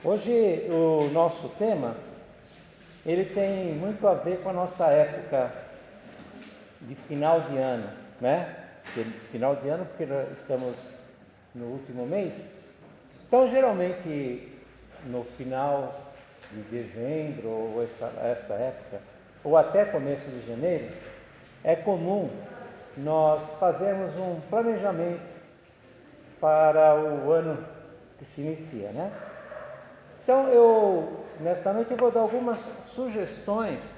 Hoje o nosso tema, ele tem muito a ver com a nossa época de final de ano, né? Final de ano porque estamos no último mês. Então, geralmente, no final de dezembro, ou essa época, ou até começo de janeiro, é comum nós fazermos um planejamento para o ano que se inicia, né? Então, nesta noite, eu vou dar algumas sugestões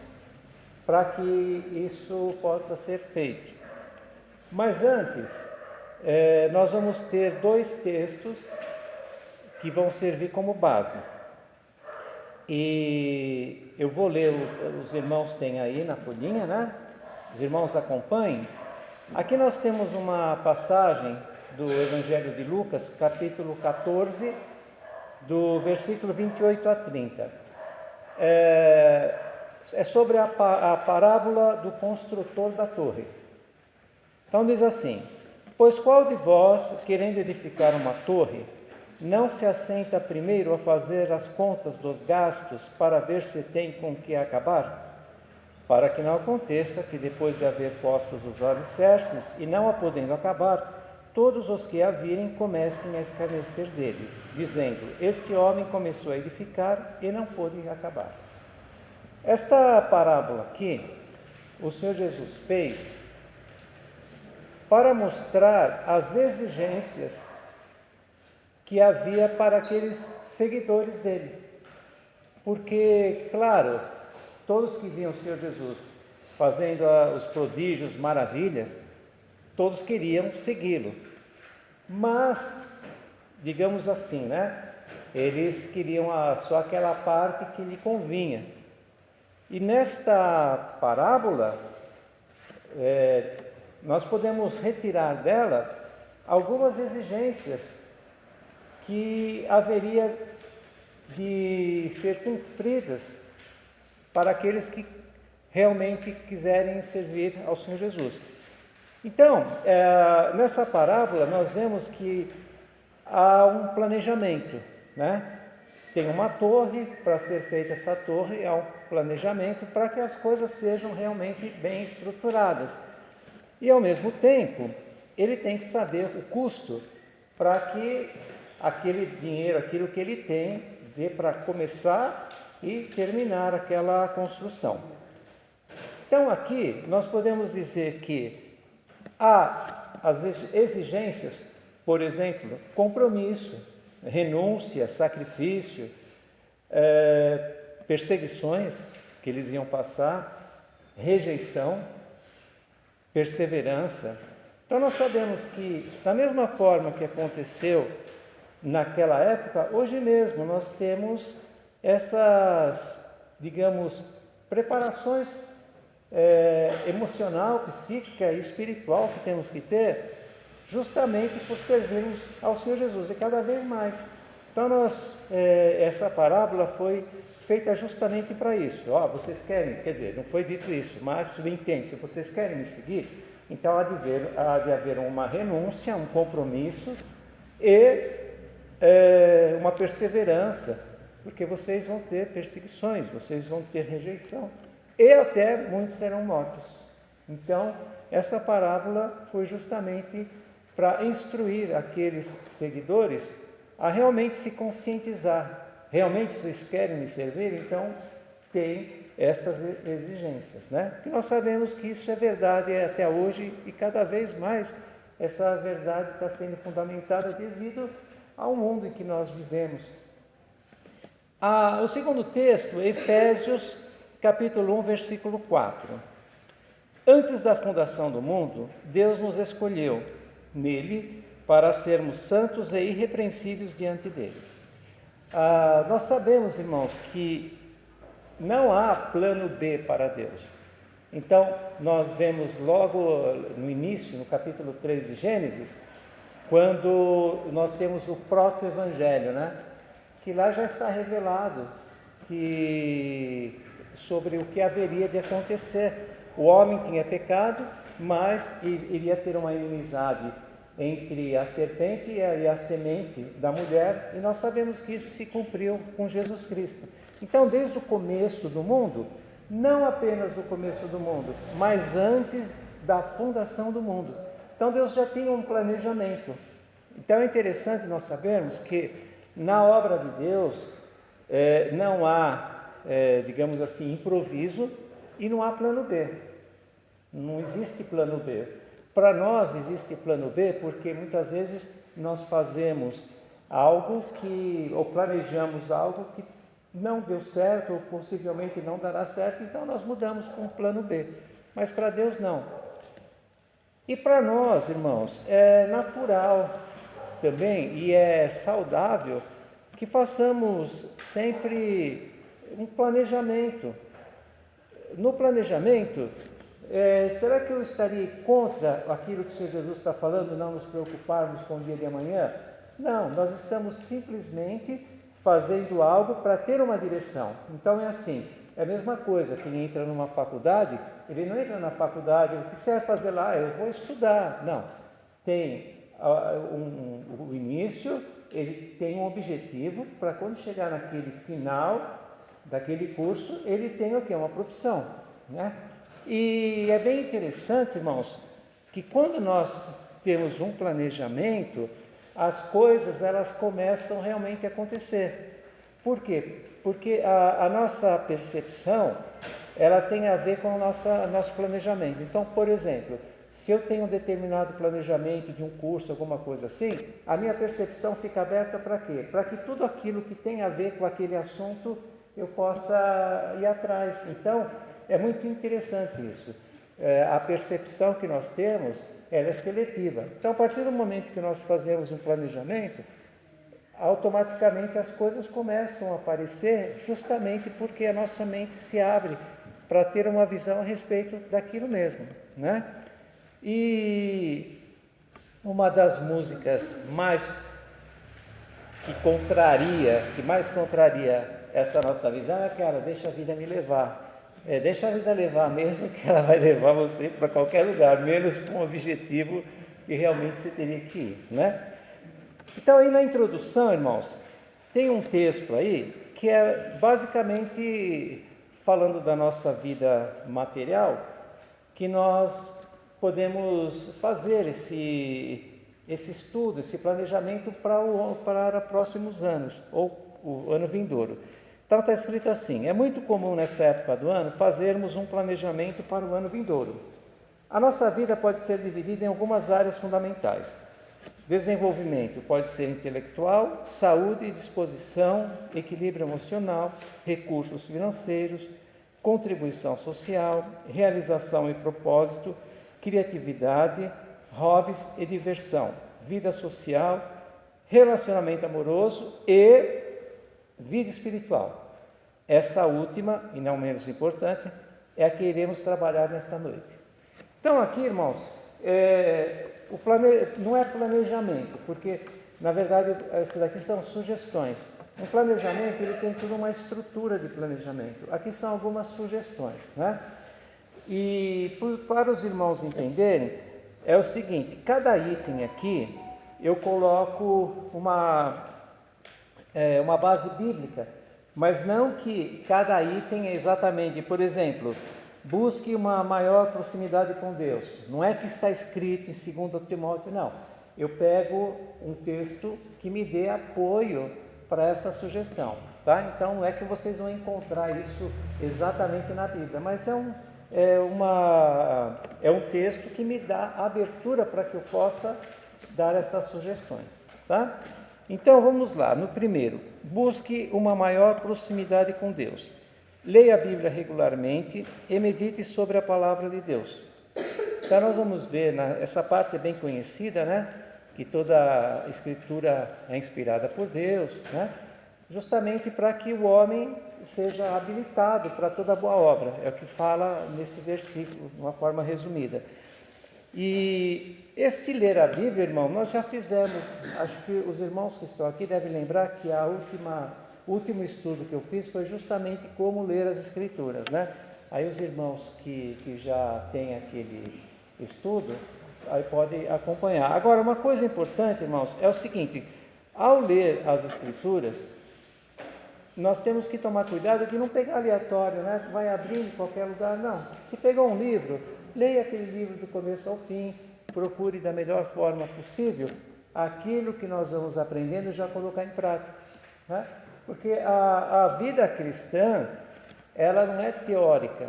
para que isso possa ser feito. Mas antes, nós vamos ter dois textos que vão servir como base. E eu vou ler, os irmãos têm aí na folhinha, né? Os irmãos acompanhem. Aqui nós temos uma passagem do Evangelho de Lucas, capítulo 14, do versículo 28 a 30. É sobre a parábola do construtor da torre. Então diz assim: pois qual de vós, querendo edificar uma torre, não se assenta primeiro a fazer as contas dos gastos para ver se tem com que acabar? Para que não aconteça que depois de haver postos os alicerces e não a podendo acabar, todos os que a virem comecem a escarnecer dele, dizendo: este homem começou a edificar e não pôde acabar. Esta parábola aqui, o Senhor Jesus fez para mostrar as exigências que havia para aqueles seguidores dele. Porque, claro, todos que viam o Senhor Jesus fazendo os prodígios, maravilhas, todos queriam segui-lo. Mas, digamos assim, né? Eles queriam só aquela parte que lhe convinha. E nesta parábola, nós podemos retirar dela algumas exigências que haveria de ser cumpridas para aqueles que realmente quiserem servir ao Senhor Jesus. Então, nessa parábola nós vemos que há um planejamento, né? Tem uma torre, para ser feita essa torre, há um planejamento para que as coisas sejam realmente bem estruturadas. E ao mesmo tempo, ele tem que saber o custo para que aquele dinheiro, aquilo que ele tem, dê para começar e terminar aquela construção. Então aqui nós podemos dizer que há as exigências, por exemplo, compromisso, renúncia, sacrifício, perseguições que eles iam passar, rejeição, perseverança. Então nós sabemos que, da mesma forma que aconteceu naquela época, hoje mesmo nós temos essas, digamos, preparações emocional, psíquica e espiritual que temos que ter, justamente por servirmos ao Senhor Jesus, e cada vez mais. Então essa parábola foi feita justamente para isso. Vocês querem, quer dizer, não foi dito isso, mas subentende, se vocês querem me seguir, então há de haver uma renúncia, um compromisso e uma perseverança, porque vocês vão ter perseguições, vocês vão ter rejeição, e até muitos serão mortos. Então, essa parábola foi justamente para instruir aqueles seguidores a realmente se conscientizar. Realmente vocês querem me servir? Então, tem essas exigências, né? Porque nós sabemos que isso é verdade até hoje, e cada vez mais essa verdade está sendo fundamentada devido ao mundo em que nós vivemos. O segundo texto, Efésios, capítulo 1, versículo 4. Antes da fundação do mundo, Deus nos escolheu nele para sermos santos e irrepreensíveis diante dele. Nós sabemos, irmãos, que não há plano B para Deus. Então, nós vemos logo no início, no capítulo 3 de Gênesis, quando nós temos o proto-evangelho, né? Que lá já está revelado sobre o que haveria de acontecer. O homem tinha pecado, mas iria ter uma inimizade entre a serpente e a semente da mulher, e nós sabemos que isso se cumpriu com Jesus Cristo. Então, desde o começo do mundo, não apenas do começo do mundo, mas antes da fundação do mundo. Então, Deus já tinha um planejamento. Então, é interessante nós sabermos que na obra de Deus não há, digamos assim, improviso e não há plano B. Não existe plano B. Para nós existe plano B porque muitas vezes nós fazemos algo ou planejamos algo que não deu certo ou possivelmente não dará certo, então nós mudamos para um plano B. Mas para Deus não. E para nós, irmãos, é natural também e é saudável que façamos sempre um planejamento. No planejamento, será que eu estaria contra aquilo que o Senhor Jesus está falando, não nos preocuparmos com o dia de amanhã? Não, nós estamos simplesmente fazendo algo para ter uma direção. Então é assim, é a mesma coisa, quem entra numa faculdade, ele não entra na faculdade, o que você vai fazer lá? Eu vou estudar. Não, tem o início, ele tem um objetivo para quando chegar naquele final daquele curso, ele tem o quê? Uma profissão, né? E é bem interessante, irmãos, que quando nós temos um planejamento, as coisas elas começam realmente a acontecer. Por quê? Porque a nossa percepção, ela tem a ver com o nosso planejamento. Então, por exemplo, se eu tenho um determinado planejamento de um curso, alguma coisa assim, a minha percepção fica aberta para quê? Para que tudo aquilo que tem a ver com aquele assunto eu possa ir atrás. Então, é muito interessante isso. A percepção que nós temos, ela é seletiva. Então, a partir do momento que nós fazemos um planejamento, automaticamente as coisas começam a aparecer justamente porque a nossa mente se abre para ter uma visão a respeito daquilo mesmo, né? E uma das músicas que mais contraria essa nossa visão é aquela, deixa a vida me levar. Deixa a vida levar mesmo, que ela vai levar você para qualquer lugar, menos para um objetivo que realmente você teria que ir, né? Então, aí na introdução, irmãos, tem um texto aí que é basicamente falando da nossa vida material, que nós podemos fazer esse estudo, esse planejamento para próximos anos, ou o ano vindouro. Então está escrito assim: é muito comum nesta época do ano fazermos um planejamento para o ano vindouro. A nossa vida pode ser dividida em algumas áreas fundamentais. Desenvolvimento pode ser intelectual, saúde e disposição, equilíbrio emocional, recursos financeiros, contribuição social, realização e propósito, criatividade, hobbies e diversão, vida social, relacionamento amoroso e vida espiritual. Essa última, e não menos importante, é a que iremos trabalhar nesta noite. Então aqui, irmãos, não é planejamento, porque na verdade essas daqui são sugestões. Um planejamento, ele tem toda uma estrutura de planejamento. Aqui são algumas sugestões, né? E para os irmãos entenderem, é o seguinte: cada item aqui eu coloco uma base bíblica, mas não que cada item é exatamente, por exemplo, busque uma maior proximidade com Deus. Não é que está escrito em 2 Timóteo, não. Eu pego um texto que me dê apoio para essa sugestão, tá? Então não é que vocês vão encontrar isso exatamente na Bíblia, mas é um texto que me dá abertura para que eu possa dar essas sugestões, tá? Então vamos lá, no primeiro, busque uma maior proximidade com Deus. Leia a Bíblia regularmente e medite sobre a palavra de Deus. Então nós vamos ver, essa parte é bem conhecida, né? Que toda a Escritura é inspirada por Deus, né? Justamente para que o homem seja habilitado para toda boa obra. É o que fala nesse versículo, de uma forma resumida. E este ler a Bíblia, irmão, nós já fizemos. Acho que os irmãos que estão aqui devem lembrar que o último estudo que eu fiz foi justamente como ler as Escrituras, né? Aí os irmãos que já têm aquele estudo, aí pode acompanhar. Agora, uma coisa importante, irmãos, é o seguinte: ao ler as Escrituras, nós temos que tomar cuidado de não pegar aleatório, né? Vai abrindo em qualquer lugar, não. Se pegou um livro, leia aquele livro do começo ao fim, procure da melhor forma possível aquilo que nós vamos aprendendo já colocar em prática, né? Porque a vida cristã, ela não é teórica.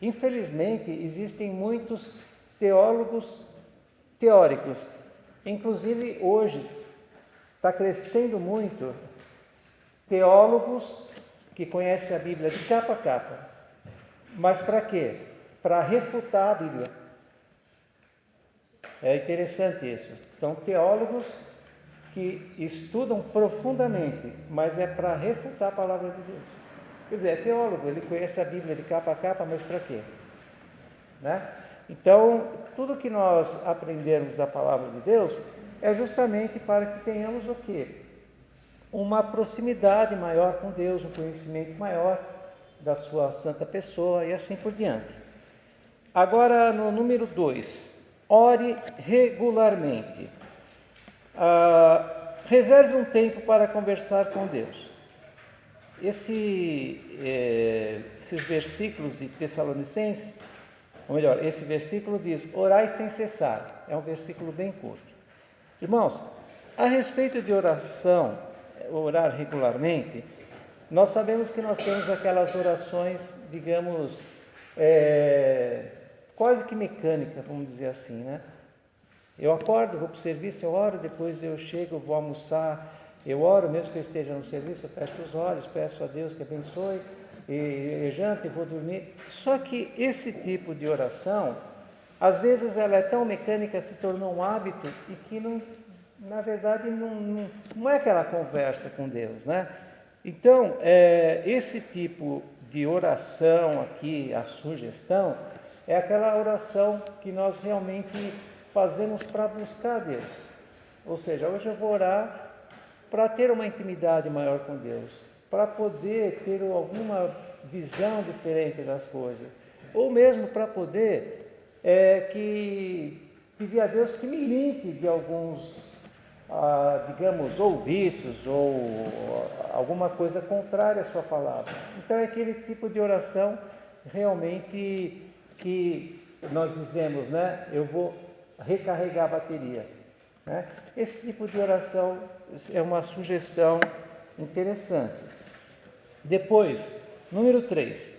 Infelizmente, existem muitos teólogos teóricos. Inclusive, hoje, está crescendo muito teólogos que conhecem a Bíblia de capa a capa. Mas para quê? Para refutar a Bíblia. É interessante isso. São teólogos que estudam profundamente, mas é para refutar a palavra de Deus. Quer dizer, é teólogo, ele conhece a Bíblia de capa a capa, mas para quê? Né? Então, tudo que nós aprendermos da palavra de Deus é justamente para que tenhamos o quê? Uma proximidade maior com Deus, um conhecimento maior da sua santa pessoa e assim por diante. Agora, no número 2, ore regularmente. Reserve um tempo para conversar com Deus. Esses versículos de Tessalonicenses, ou melhor, esse versículo diz: orai sem cessar. É um versículo bem curto. Irmãos, a respeito de oração, orar regularmente, nós sabemos que nós temos aquelas orações, digamos, quase que mecânicas, vamos dizer assim, né? Eu acordo, vou para o serviço, eu oro, depois eu chego, eu vou almoçar, eu oro, mesmo que eu esteja no serviço, eu fecho os olhos, peço a Deus que abençoe, e janto e vou dormir. Só que esse tipo de oração, às vezes ela é tão mecânica, se tornou um hábito, e que não, na verdade não é aquela conversa com Deus, né? Então, esse tipo de oração aqui, a sugestão, é aquela oração que nós realmente fazemos para buscar Deus. Ou seja, hoje eu vou orar para ter uma intimidade maior com Deus, para poder ter alguma visão diferente das coisas, ou mesmo para poder pedir a Deus que me limpe de alguns, digamos, ou vícios, ou alguma coisa contrária à sua palavra. Então é aquele tipo de oração realmente que nós dizemos, né? Eu vou recarregar a bateria, né? Esse tipo de oração é uma sugestão interessante. Depois, número 3,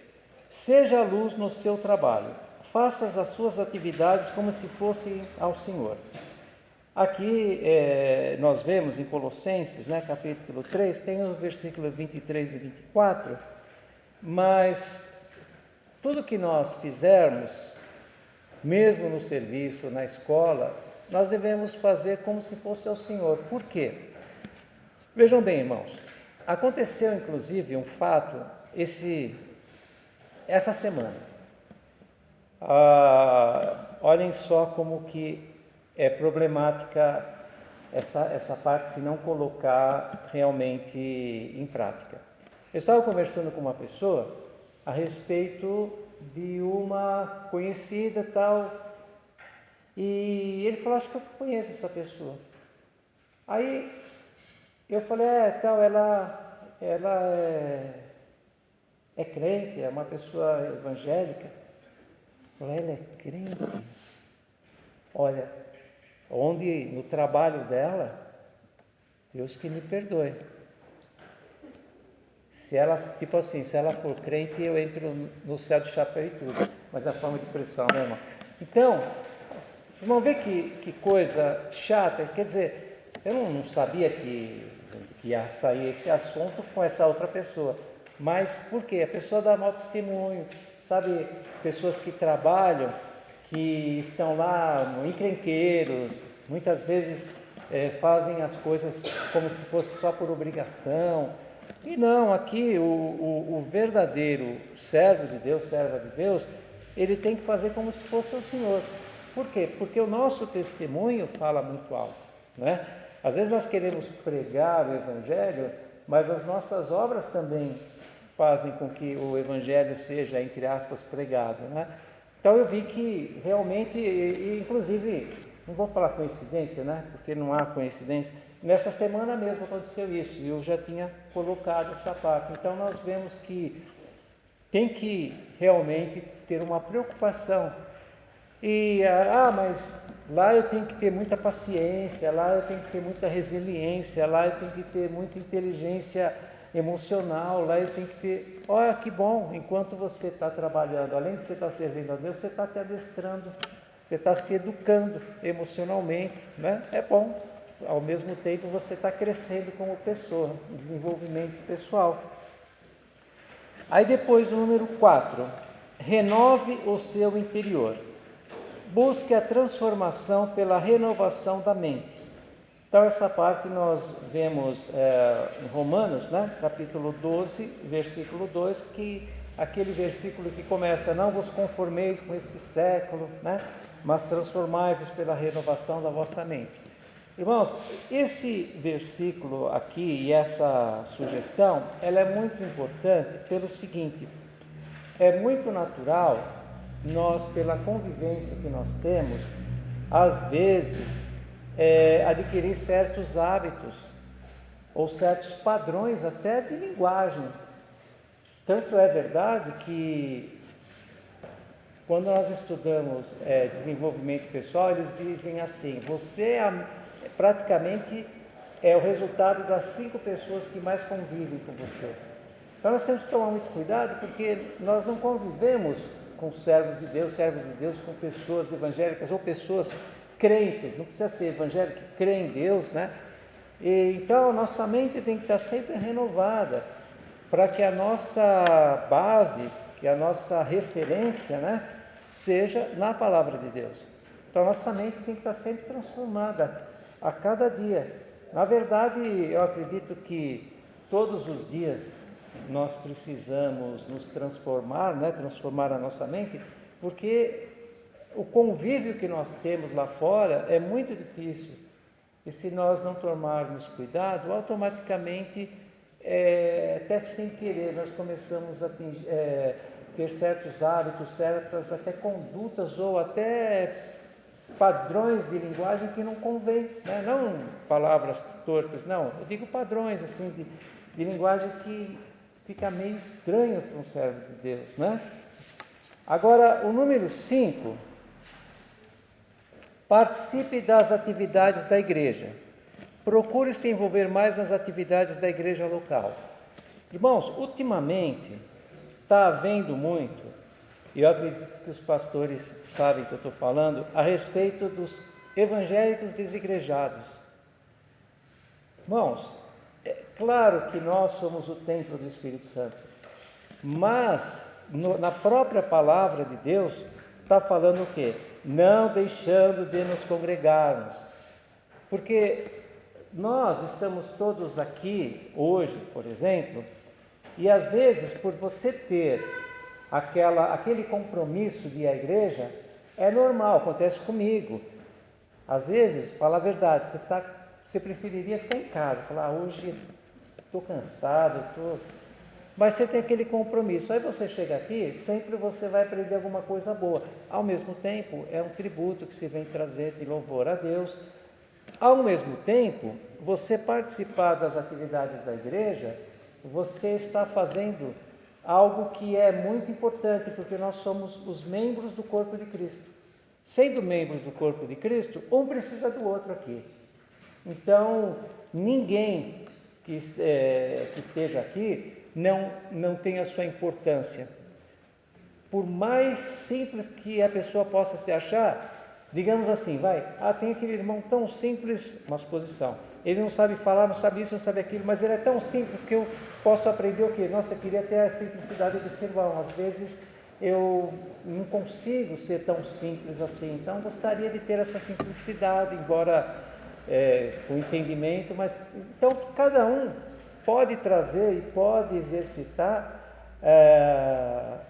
seja a luz no seu trabalho, faça as suas atividades como se fossem ao Senhor. Aqui nós vemos em Colossenses, né, capítulo 3, tem os versículos 23 e 24, mas tudo que nós fizermos, mesmo no serviço, na escola, nós devemos fazer como se fosse ao Senhor. Por quê? Vejam bem, irmãos, aconteceu inclusive um fato essa semana. Olhem só como que é problemática essa parte se não colocar realmente em prática. Eu estava conversando com uma pessoa a respeito de uma conhecida tal, e ele falou: acho que eu conheço essa pessoa. Aí eu falei: ela é crente, é uma pessoa evangélica. Eu falei: ela é crente? Olha, no trabalho dela, Deus que me perdoe. Se ela for crente, eu entro no céu de chapéu e tudo. Mas a forma de expressão, né, irmão? Então, vamos ver que coisa chata. Quer dizer, eu não sabia que ia sair esse assunto com essa outra pessoa. Mas por quê? A pessoa dá mau testemunho. Sabe, pessoas que trabalham, que estão lá encrenqueiros, muitas vezes fazem as coisas como se fosse só por obrigação. E não, aqui o verdadeiro servo de Deus, serva de Deus, ele tem que fazer como se fosse o Senhor. Por quê? Porque o nosso testemunho fala muito alto, né? Às vezes nós queremos pregar o Evangelho, mas as nossas obras também fazem com que o Evangelho seja, entre aspas, pregado, né? Então eu vi que realmente, inclusive, não vou falar coincidência, né? Porque não há coincidência. Nessa semana mesmo aconteceu isso, e eu já tinha colocado essa parte. Então nós vemos que tem que realmente ter uma preocupação. Mas lá eu tenho que ter muita paciência, lá eu tenho que ter muita resiliência, lá eu tenho que ter muita inteligência emocional, lá eu tenho que ter... Olha que bom, enquanto você está trabalhando, além de você estar servindo a Deus, você está te adestrando, você está se educando emocionalmente, né? É bom. Ao mesmo tempo você está crescendo como pessoa, desenvolvimento pessoal. Aí depois o número 4, renove o seu interior. Busque a transformação pela renovação da mente. Então essa parte nós vemos em Romanos, né? Capítulo 12, versículo 2, que aquele versículo que começa, não vos conformeis com este século, né? Mas transformai-vos pela renovação da vossa mente. Irmãos, esse versículo aqui e essa sugestão, ela é muito importante pelo seguinte, é muito natural nós, pela convivência que nós temos, às vezes, adquirir certos hábitos ou certos padrões até de linguagem. Tanto é verdade que quando nós estudamos desenvolvimento pessoal, eles dizem assim, você praticamente é o resultado das 5 pessoas que mais convivem com você. Então nós temos que tomar muito cuidado, porque nós não convivemos com servos de Deus, com pessoas evangélicas ou pessoas crentes, não precisa ser evangélico, que crê em Deus, né? Então a nossa mente tem que estar sempre renovada, para que a nossa base, que a nossa referência, né, seja na palavra de Deus. Então a nossa mente tem que estar sempre transformada a cada dia. Na verdade, eu acredito que todos os dias nós precisamos nos transformar, né, transformar a nossa mente, porque o convívio que nós temos lá fora é muito difícil. E se nós não tomarmos cuidado, automaticamente, até sem querer, nós começamos a ter certos hábitos, certas até condutas ou até padrões de linguagem que não convém, né? Não palavras torpes, não, eu digo padrões assim de linguagem que fica meio estranho para um servo de Deus, né? Agora, o número 5, participe das atividades da igreja. Procure se envolver mais nas atividades da igreja local. Irmãos, ultimamente está havendo muito, e eu acredito que os pastores sabem que eu estou falando, a respeito dos evangélicos desigrejados. Irmãos, é claro que nós somos o templo do Espírito Santo, mas na própria palavra de Deus está falando o quê? Não deixando de nos congregarmos, porque nós estamos todos aqui hoje, por exemplo, e às vezes por você ter aquele compromisso de ir à igreja, é normal, acontece comigo. Às vezes, fala a verdade, você preferiria ficar em casa, falar, hoje estou cansado, mas você tem aquele compromisso. Aí você chega aqui, sempre você vai aprender alguma coisa boa. Ao mesmo tempo, é um tributo que se vem trazer de louvor a Deus. Ao mesmo tempo, você participar das atividades da igreja, você está fazendo algo que é muito importante, porque nós somos os membros do corpo de Cristo. Sendo membros do corpo de Cristo, um precisa do outro aqui. Então, ninguém que esteja aqui não tem a sua importância. Por mais simples que a pessoa possa se achar, digamos assim, tem aquele irmão tão simples, uma suposição, ele não sabe falar, não sabe isso, não sabe aquilo, mas ele é tão simples que eu posso aprender o quê? Nossa, eu queria ter a simplicidade desse irmão, às vezes eu não consigo ser tão simples assim, então gostaria de ter essa simplicidade, embora com entendimento, mas então cada um pode trazer e pode exercitar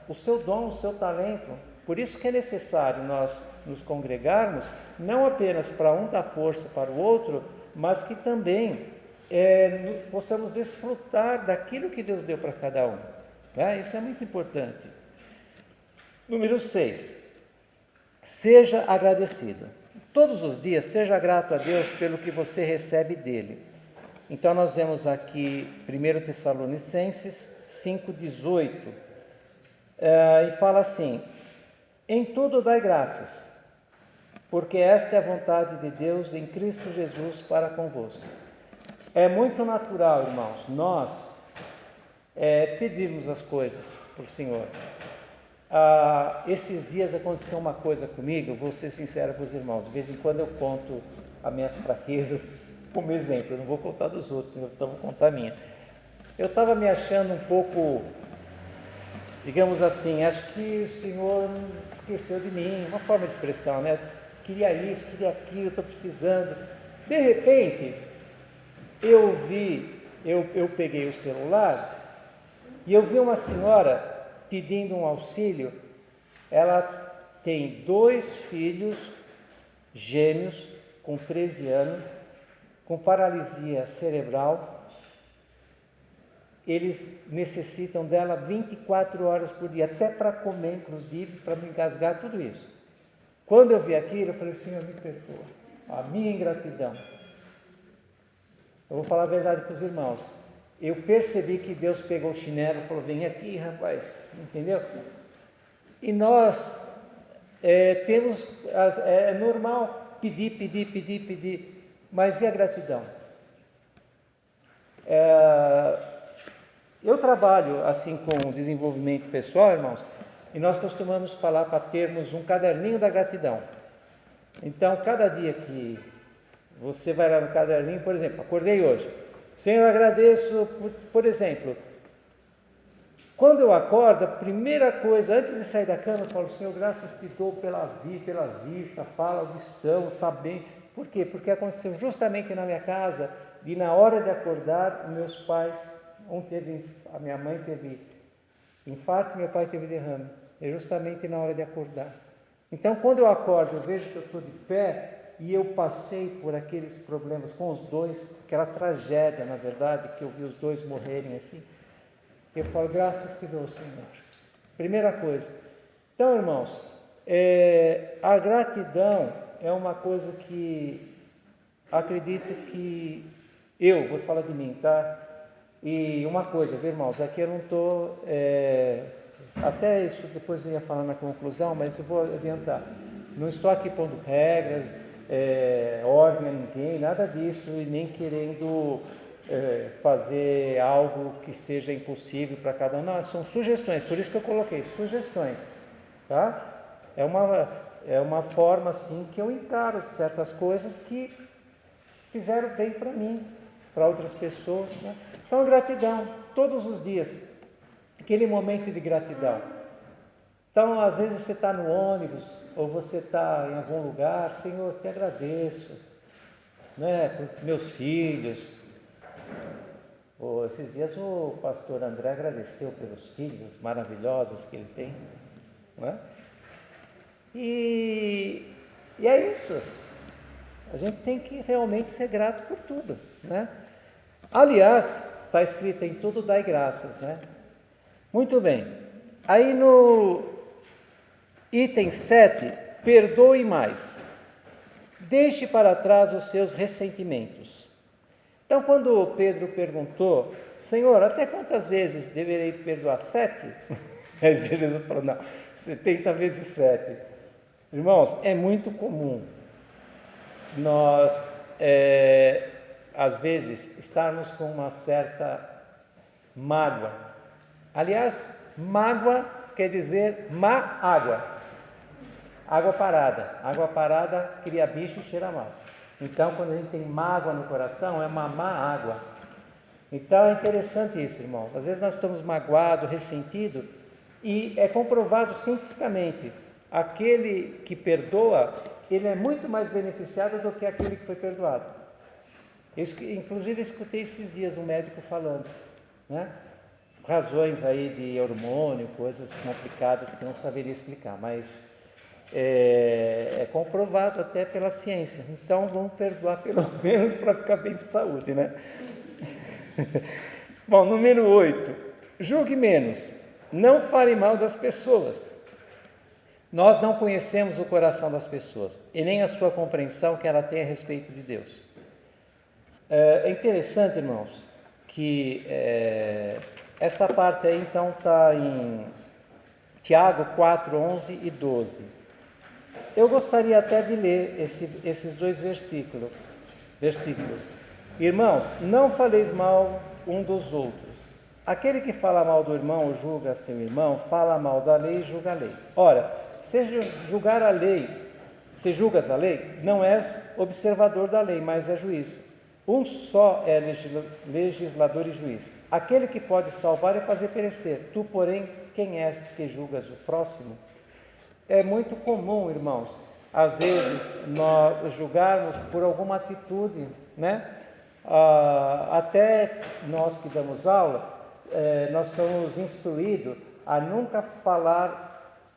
o seu dom, o seu talento. Por isso que é necessário nós nos congregarmos, não apenas para um dar força para o outro, mas que também possamos desfrutar daquilo que Deus deu para cada um. Isso é muito importante. Número 6. seja agradecido. Todos os dias, seja grato a Deus pelo que você recebe dele. Então, nós vemos aqui 1 Tessalonicenses 5,18, e fala assim: em tudo dai graças, porque esta é a vontade de Deus em Cristo Jesus para convosco. É muito natural, irmãos, nós pedirmos as coisas para o Senhor. Esses dias aconteceu uma coisa comigo, vou ser sincero com os irmãos, de vez em quando eu conto as minhas fraquezas como exemplo, eu não vou contar dos outros, então vou contar a minha. Eu estava me achando um pouco, digamos assim, acho que o Senhor esqueceu de mim, uma forma de expressão, né? Queria isso, queria aquilo, estou precisando. De repente, eu peguei o celular e eu vi uma senhora pedindo um auxílio. Ela tem 2 filhos gêmeos com 13 anos, com paralisia cerebral. Eles necessitam dela 24 horas por dia, até para comer, inclusive, para me engasgar, tudo isso. Quando eu vi aquilo, eu falei: Senhor, me perdoa, a minha ingratidão. Eu vou falar a verdade para os irmãos. Eu percebi que Deus pegou o chinelo e falou: vem aqui, rapaz, entendeu? E nós temos, é normal pedir, mas e a gratidão? Eu trabalho assim com desenvolvimento pessoal, irmãos, e nós costumamos falar para termos um caderninho da gratidão. Então, cada dia que você vai lá no caderninho, por exemplo, acordei hoje, Senhor, eu agradeço, por exemplo, quando eu acordo, a primeira coisa, antes de sair da cama, eu falo: Senhor, graças te dou pelas vistas, fala, audição, está bem. Por quê? Porque aconteceu justamente na minha casa, e na hora de acordar, meus pais, a minha mãe teve infarto, meu pai teve derrame, é justamente na hora de acordar. Então, quando eu acordo, eu vejo que eu estou de pé, e eu passei por aqueles problemas com os 2, aquela tragédia, na verdade, que eu vi os 2 morrerem assim. Eu falo: graças te dou, Senhor. Primeira coisa. Então, irmãos, a gratidão é uma coisa que acredito que eu vou falar de mim, tá? E uma coisa, viu, irmãos, aqui eu não estou, até isso depois eu ia falar na conclusão, mas eu vou adiantar. Não estou aqui pondo regras, ordem a ninguém, nada disso, e nem querendo fazer algo que seja impossível para cada um. Não, são sugestões, por isso que eu coloquei sugestões, tá? É uma forma assim que eu encaro certas coisas que fizeram bem para mim, para outras pessoas, né? Então, gratidão, todos os dias, aquele momento de gratidão. Então, às vezes você está no ônibus, ou você está em algum lugar: Senhor, te agradeço, né, por meus filhos. Esses dias o pastor André agradeceu pelos filhos maravilhosos que ele tem, né? E é isso, a gente tem que realmente ser grato por tudo, né? Aliás, está escrito: em tudo dai graças, né? Muito bem, aí no item 7, perdoe mais, deixe para trás os seus ressentimentos. Então, quando Pedro perguntou: Senhor, até quantas vezes deverei perdoar? 7? Aí Jesus falou: não, 70 vezes 7. Irmãos, é muito comum nós, às vezes, estarmos com uma certa mágoa. Aliás, mágoa quer dizer má água. Água parada cria bicho e cheira mal. Então, quando a gente tem mágoa no coração, é uma má água. Então, é interessante isso, irmãos. Às vezes nós estamos magoados, ressentidos, e é comprovado cientificamente, aquele que perdoa, ele é muito mais beneficiado do que aquele que foi perdoado. Eu, inclusive, escutei esses dias um médico falando, né? Razões aí de hormônio, coisas complicadas que eu não saberia explicar, mas é comprovado até pela ciência. Então, vamos perdoar pelo menos para ficar bem de saúde, né? Bom, número 8. Julgue menos. Não fale mal das pessoas. Nós não conhecemos o coração das pessoas e nem a sua compreensão que ela tem a respeito de Deus. É interessante, irmãos, que essa parte aí então está em Tiago 4, 11 e 12. Eu gostaria até de ler esses dois versículos. Irmãos, não faleis mal um dos outros. Aquele que fala mal do irmão ou julga seu irmão, fala mal da lei e julga a lei. Ora, se julgas a lei, não és observador da lei, mas é juiz. Um só é legislador e juiz. Aquele que pode salvar e fazer perecer. Tu, porém, quem és que julgas o próximo? É muito comum, irmãos, às vezes nós julgarmos por alguma atitude, né? Até nós que damos aula, nós somos instruídos a nunca falar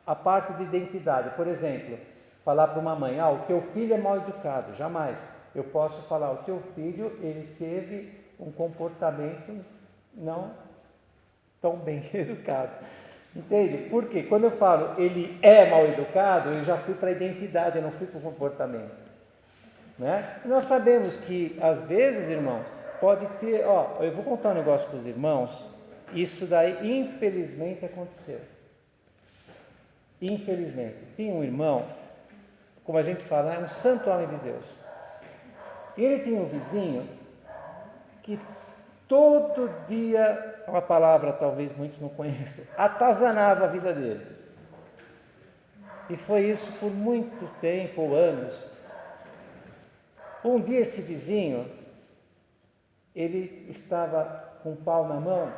a parte de identidade. Por exemplo, falar para uma mãe, o teu filho é mal educado. Jamais. Eu posso falar, o teu filho, ele teve um comportamento não tão bem educado. Entende? Porque quando eu falo ele é mal educado, eu já fui para a identidade, eu não fui para o comportamento. Né? E nós sabemos que, às vezes, irmãos, pode ter... eu vou contar um negócio para os irmãos. Isso daí, infelizmente, aconteceu. Infelizmente. Tinha um irmão, como a gente fala, é um santo homem de Deus. E ele tinha um vizinho que todo dia, uma palavra talvez muitos não conheçam, atazanava a vida dele. E foi isso por muito tempo, ou anos. Um dia esse vizinho, ele estava com um pau na mão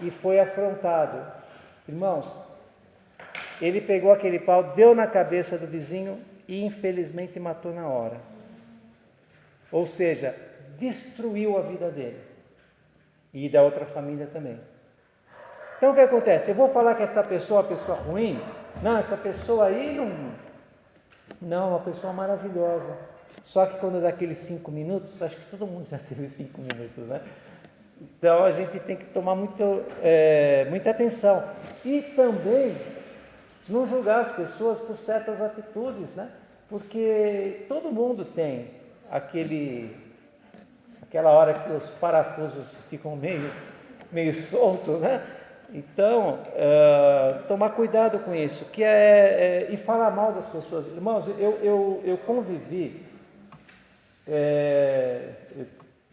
e foi afrontado. Irmãos, ele pegou aquele pau, deu na cabeça do vizinho e infelizmente matou na hora. Ou seja, destruiu a vida dele e da outra família também. Então o que acontece? Eu vou falar que essa pessoa é uma pessoa ruim? Não, essa pessoa aí não, uma pessoa maravilhosa. Só que quando dá aqueles 5 minutos, acho que todo mundo já teve 5 minutos, né? Então a gente tem que tomar muita atenção. E também não julgar as pessoas por certas atitudes, né? Porque todo mundo tem aquela hora que os parafusos ficam meio soltos, né? Então, tomar cuidado com isso, e falar mal das pessoas. Irmãos, eu convivi,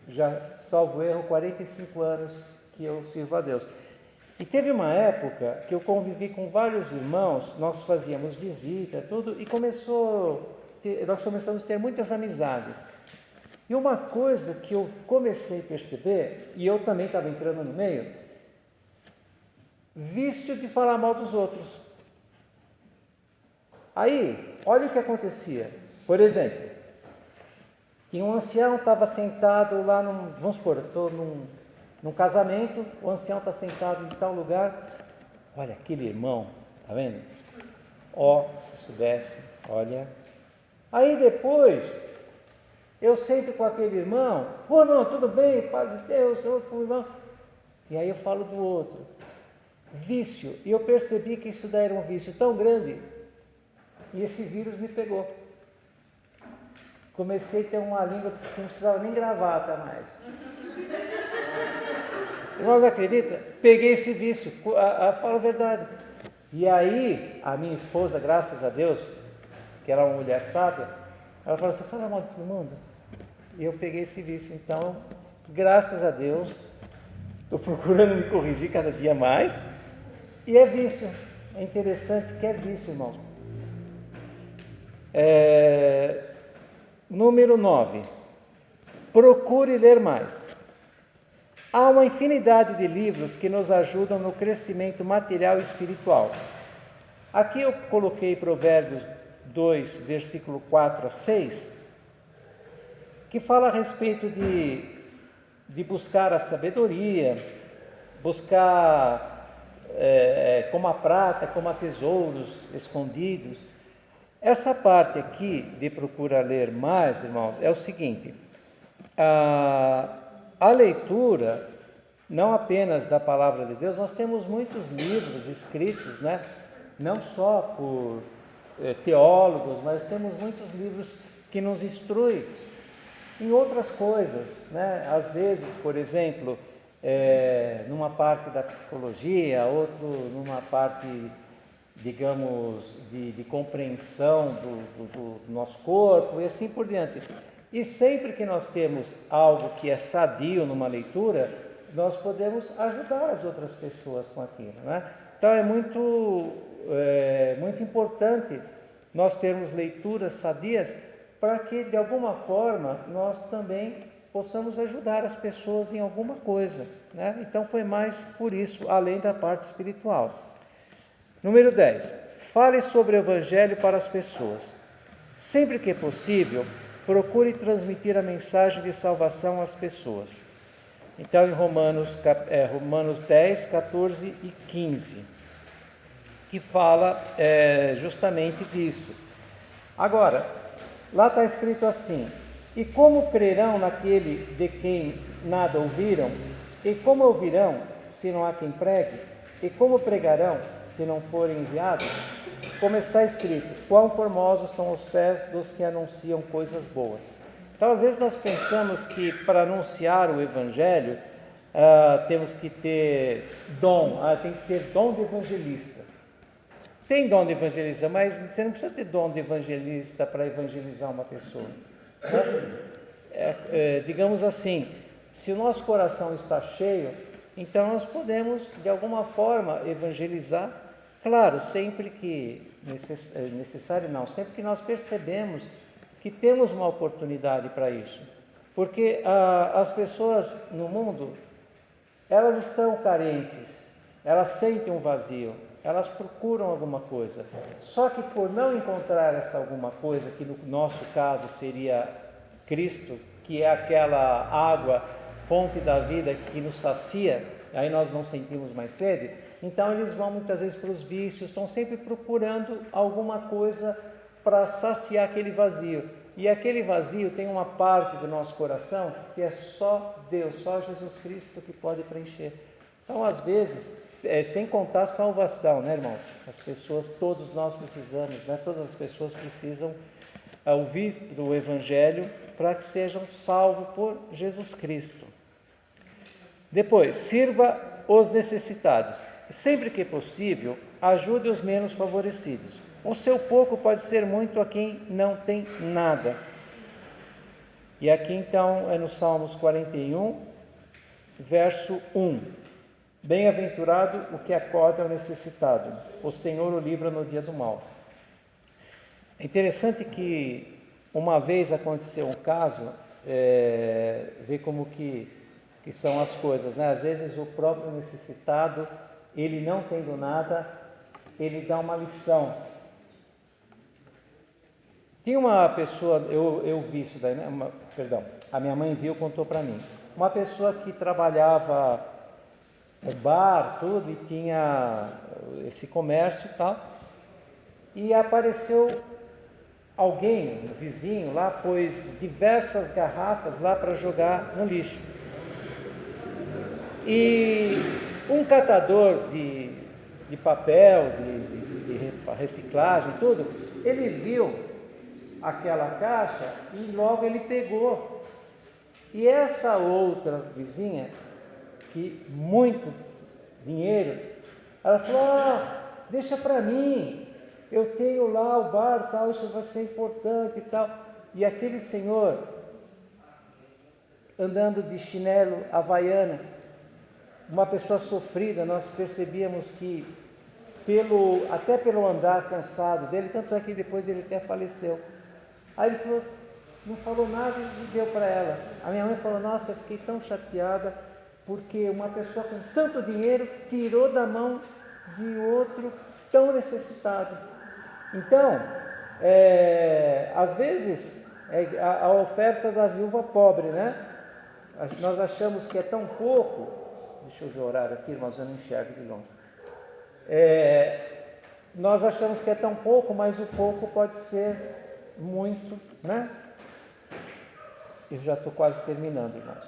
já, salvo erro, 45 anos que eu sirvo a Deus. E teve uma época que eu convivi com vários irmãos, nós fazíamos visita, tudo, e nós começamos a ter muitas amizades. E uma coisa que eu comecei a perceber, e eu também estava entrando no meio, vício de falar mal dos outros. Aí, olha o que acontecia. Por exemplo, tinha um ancião, estava sentado lá, vamos supor, eu estou num casamento, o ancião está sentado em tal lugar. Olha, aquele irmão, tá vendo? Se soubesse, olha. Aí depois, eu sento com aquele irmão, irmão, tudo bem, paz de Deus, outro irmão. E aí eu falo do outro. Vício. E eu percebi que isso daí era um vício tão grande, e esse vírus me pegou. Comecei a ter uma língua que não precisava nem gravata mais. Irmãos, acredita? Peguei esse vício, falo a verdade. E aí, a minha esposa, graças a Deus, que era uma mulher sábia, ela falou, você fala mal de todo mundo? E eu peguei esse vício. Então, graças a Deus, estou procurando me corrigir cada dia mais. E é vício. É interessante que é vício, irmãos. Número 9. Procure ler mais. Há uma infinidade de livros que nos ajudam no crescimento material e espiritual. Aqui eu coloquei Provérbios 2, versículo 4 a 6, que fala a respeito de buscar a sabedoria, buscar como a prata, como a tesouros escondidos. Essa parte aqui de procurar ler mais, irmãos, é o seguinte: a leitura, não apenas da palavra de Deus, nós temos muitos livros escritos, né, não só por teólogos, mas temos muitos livros que nos instruem em outras coisas, né? Às vezes, por exemplo, numa parte da psicologia, outro numa parte, digamos, de compreensão do nosso corpo e assim por diante. E sempre que nós temos algo que é sadio numa leitura, nós podemos ajudar as outras pessoas com aquilo, né? Então é muito importante nós termos leituras sadias para que, de alguma forma, nós também possamos ajudar as pessoas em alguma coisa, né? Então foi mais por isso, além da parte espiritual. Número 10. Fale sobre o Evangelho para as pessoas. Sempre que possível, procure transmitir a mensagem de salvação às pessoas. Então, em Romanos 10, 14 e 15, que fala justamente disso. Agora, lá está escrito assim: e como crerão naquele de quem nada ouviram? E como ouvirão, se não há quem pregue? E como pregarão, se não forem enviados? Como está escrito: quão formosos são os pés dos que anunciam coisas boas. Então, às vezes nós pensamos que para anunciar o Evangelho, temos que ter dom, tem que ter dom de evangelista. Tem dom de evangelista, mas você não precisa ter dom de evangelista para evangelizar uma pessoa. Digamos assim, se o nosso coração está cheio, então nós podemos, de alguma forma, evangelizar. Claro, sempre que necessário não, sempre que nós percebemos que temos uma oportunidade para isso. Porque as pessoas no mundo, elas estão carentes, elas sentem um vazio, elas procuram alguma coisa. Só que por não encontrar essa alguma coisa, que no nosso caso seria Cristo, que é aquela água, fonte da vida que nos sacia, aí nós não sentimos mais sede, então eles vão muitas vezes para os vícios, estão sempre procurando alguma coisa para saciar aquele vazio. E aquele vazio tem uma parte do nosso coração que é só Deus, só Jesus Cristo que pode preencher. Então, às vezes, sem contar a salvação, né, irmãos? As pessoas, todos nós precisamos, né? Todas as pessoas precisam ouvir o Evangelho para que sejam salvos por Jesus Cristo. Depois, sirva os necessitados. Sempre que possível, ajude os menos favorecidos. O seu pouco pode ser muito a quem não tem nada. E aqui então é no Salmos 41, verso 1. Bem-aventurado o que acorda ao necessitado, o Senhor o livra no dia do mal. É interessante que uma vez aconteceu um caso, ver como que são as coisas, né? Às vezes o próprio necessitado, ele não tendo nada, ele dá uma lição. Tinha uma pessoa, eu vi isso daí, né? A minha mãe viu, contou para mim. Uma pessoa que trabalhava no bar, tudo, e tinha esse comércio e tal. E apareceu alguém, um vizinho lá, pôs diversas garrafas lá para jogar no lixo. E um catador de papel, de reciclagem, tudo, ele viu aquela caixa e logo ele pegou. E essa outra vizinha, que muito dinheiro, ela falou: deixa para mim, eu tenho lá o bar, tal, isso vai ser importante e tal. E aquele senhor, andando de chinelo havaiano, uma pessoa sofrida, nós percebíamos que até pelo andar cansado dele, tanto é que depois ele até faleceu. Aí ele falou, não falou nada e deu para ela. A minha mãe falou: nossa, eu fiquei tão chateada, porque uma pessoa com tanto dinheiro tirou da mão de outro tão necessitado. Então, às vezes, a oferta da viúva pobre, né? Nós achamos que é tão pouco. Deixa eu ver o horário aqui, irmãos, eu não enxergo de longe. Nós achamos que é tão pouco, mas o pouco pode ser muito, né? Eu já estou quase terminando, irmãos.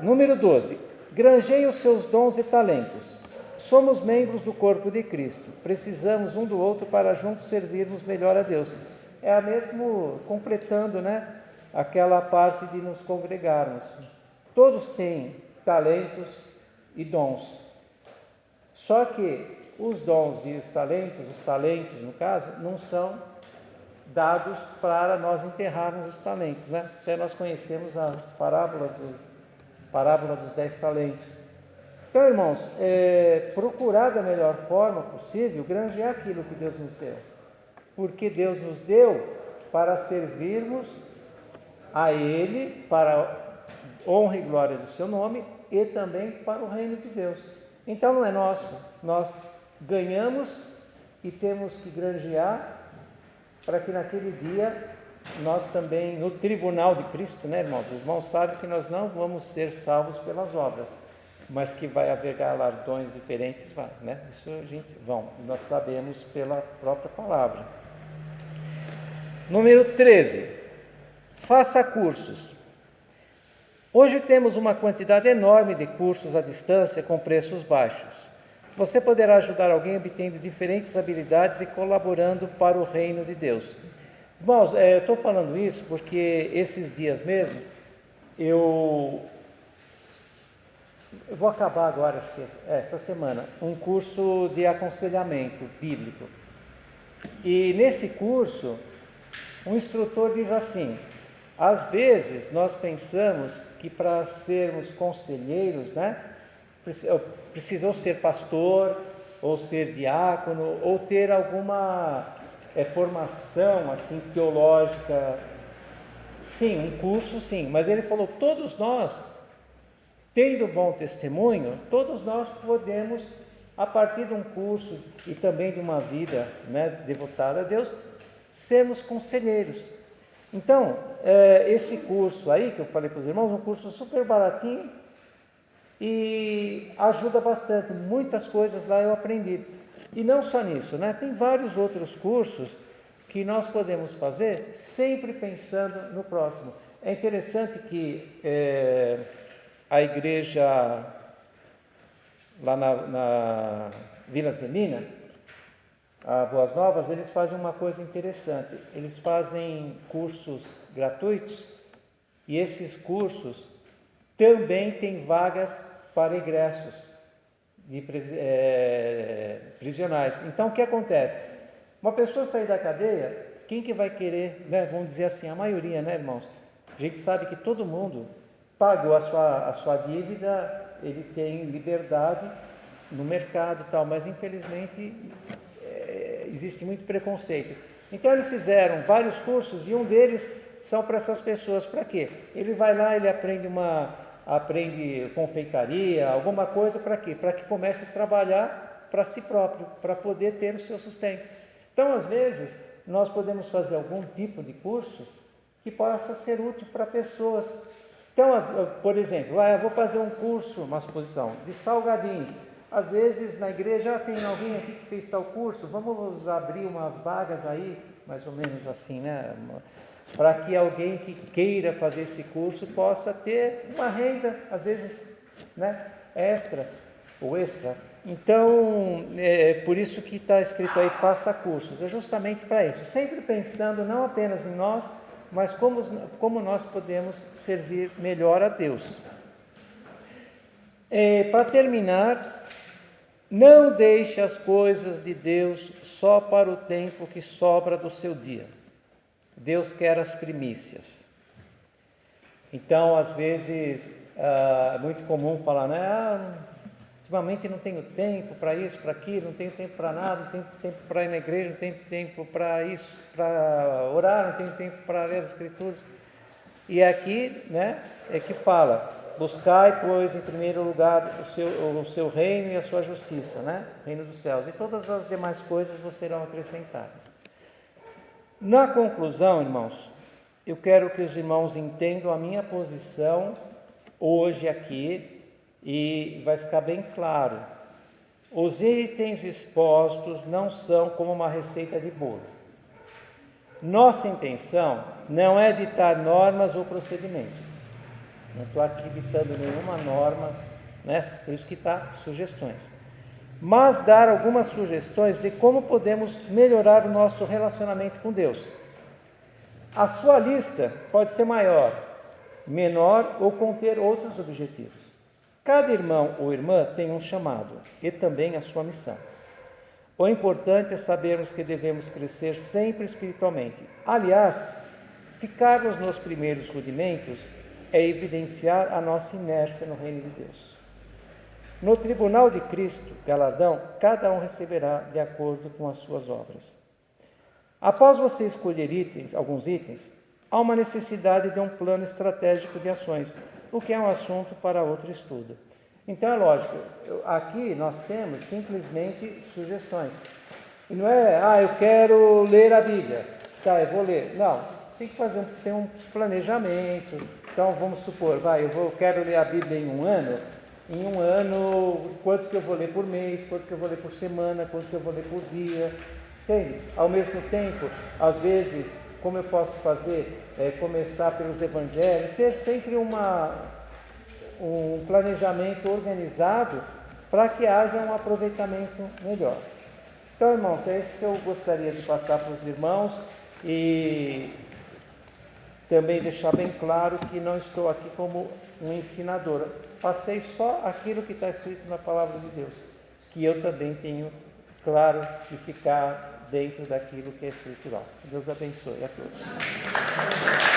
Número 12. Granjeie os seus dons e talentos. somos membros do corpo de Cristo. Precisamos um do outro para juntos servirmos melhor a Deus. É mesmo completando, né, aquela parte de nos congregarmos. Todos têm talentos e dons. Só que os dons e os talentos no caso, não são dados para nós enterrarmos os talentos, né? Até nós conhecemos as parábola dos 10 talentos. Então, irmãos, procurar da melhor forma possível granjear aquilo que Deus nos deu. Porque Deus nos deu para servirmos a Ele, para a honra e glória do seu nome e também para o reino de Deus. Então não é nosso, nós ganhamos e temos que granjear para que naquele dia nós também, no tribunal de Cristo, né, irmãos? Os irmãos sabem que nós não vamos ser salvos pelas obras, mas que vai haver galardões diferentes, vai, né? Isso nós sabemos pela própria palavra. Número 13, faça cursos. Hoje temos uma quantidade enorme de cursos à distância com preços baixos. Você poderá ajudar alguém obtendo diferentes habilidades e colaborando para o reino de Deus. Irmãos, eu estou falando isso porque esses dias mesmo, eu vou acabar agora, acho que essa semana, um curso de aconselhamento bíblico. E nesse curso, um instrutor diz assim: às vezes nós pensamos que para sermos conselheiros, né, precisou ser pastor, ou ser diácono, ou ter alguma formação assim teológica. Sim, um curso sim, mas ele falou, todos nós, tendo bom testemunho, todos nós podemos, a partir de um curso e também de uma vida, né, devotada a Deus, sermos conselheiros. Então, esse curso aí, que eu falei para os irmãos, um curso super baratinho e ajuda bastante. Muitas coisas lá eu aprendi. E não só nisso, né? Tem vários outros cursos que nós podemos fazer sempre pensando no próximo. É interessante que a igreja lá na Vila Zemina, a Boas Novas, eles fazem uma coisa interessante. Eles fazem cursos gratuitos e esses cursos também têm vagas para ingressos de prisionais. Então, o que acontece? Uma pessoa sair da cadeia, quem que vai querer, né? Vamos dizer assim, a maioria, né, irmãos? A gente sabe que todo mundo pagou a sua dívida, ele tem liberdade no mercado e tal, mas infelizmente existe muito preconceito. Então eles fizeram vários cursos e um deles são para essas pessoas. Para quê? Ele vai lá, ele aprende confeitaria, alguma coisa, para quê? Para que comece a trabalhar para si próprio, para poder ter o seu sustento. Então, às vezes, nós podemos fazer algum tipo de curso que possa ser útil para pessoas. Então, por exemplo, eu vou fazer um curso, uma exposição de salgadinhos. Às vezes na igreja tem alguém aqui que fez tal curso, vamos abrir umas vagas aí, mais ou menos assim, né? Para que alguém que queira fazer esse curso possa ter uma renda, às vezes, né, extra. Então, é por isso que está escrito aí, faça cursos, é justamente para isso, sempre pensando não apenas em nós, mas como nós podemos servir melhor a Deus. Para terminar, não deixe as coisas de Deus só para o tempo que sobra do seu dia. Deus quer as primícias. Então, às vezes, é muito comum falar, né? Ultimamente não tenho tempo para isso, para aquilo, não tenho tempo para nada, não tenho tempo para ir na igreja, não tenho tempo para isso, para orar, não tenho tempo para ler as Escrituras. E aqui, né, é que fala, buscai, pois, em primeiro lugar o seu reino e a sua justiça, né? Reino dos céus. E todas as demais coisas vos serão acrescentadas. Na conclusão, irmãos, eu quero que os irmãos entendam a minha posição hoje aqui e vai ficar bem claro. Os itens expostos não são como uma receita de bolo. Nossa intenção não é ditar normas ou procedimentos. Não estou aqui ditando nenhuma norma, né? Por isso que está sugestões. mas dar algumas sugestões de como podemos melhorar o nosso relacionamento com Deus. A sua lista pode ser maior, menor ou conter outros objetivos. Cada irmão ou irmã tem um chamado e também a sua missão. O importante é sabermos que devemos crescer sempre espiritualmente. Aliás, ficarmos nos primeiros rudimentos é evidenciar a nossa inércia no reino de Deus. No tribunal de Cristo, galardão, cada um receberá de acordo com as suas obras. Após você escolher alguns itens, há uma necessidade de um plano estratégico de ações, o que é um assunto para outro estudo. Então é lógico, aqui nós temos simplesmente sugestões. E não é, eu quero ler a Bíblia, eu vou ler. Não, tem que ter um planejamento. Então vamos supor, eu quero ler a Bíblia em um ano. Em um ano, quanto que eu vou ler por mês, quanto que eu vou ler por semana, quanto que eu vou ler por dia. Entende? Ao mesmo tempo, às vezes, como eu posso fazer? Começar pelos evangelhos, ter sempre um planejamento organizado para que haja um aproveitamento melhor. Então, irmãos, é isso que eu gostaria de passar para os irmãos e também deixar bem claro que não estou aqui como um ensinador. Passei só aquilo que está escrito na palavra de Deus, que eu também tenho, claro, de ficar dentro daquilo que é escritural. Deus abençoe a todos.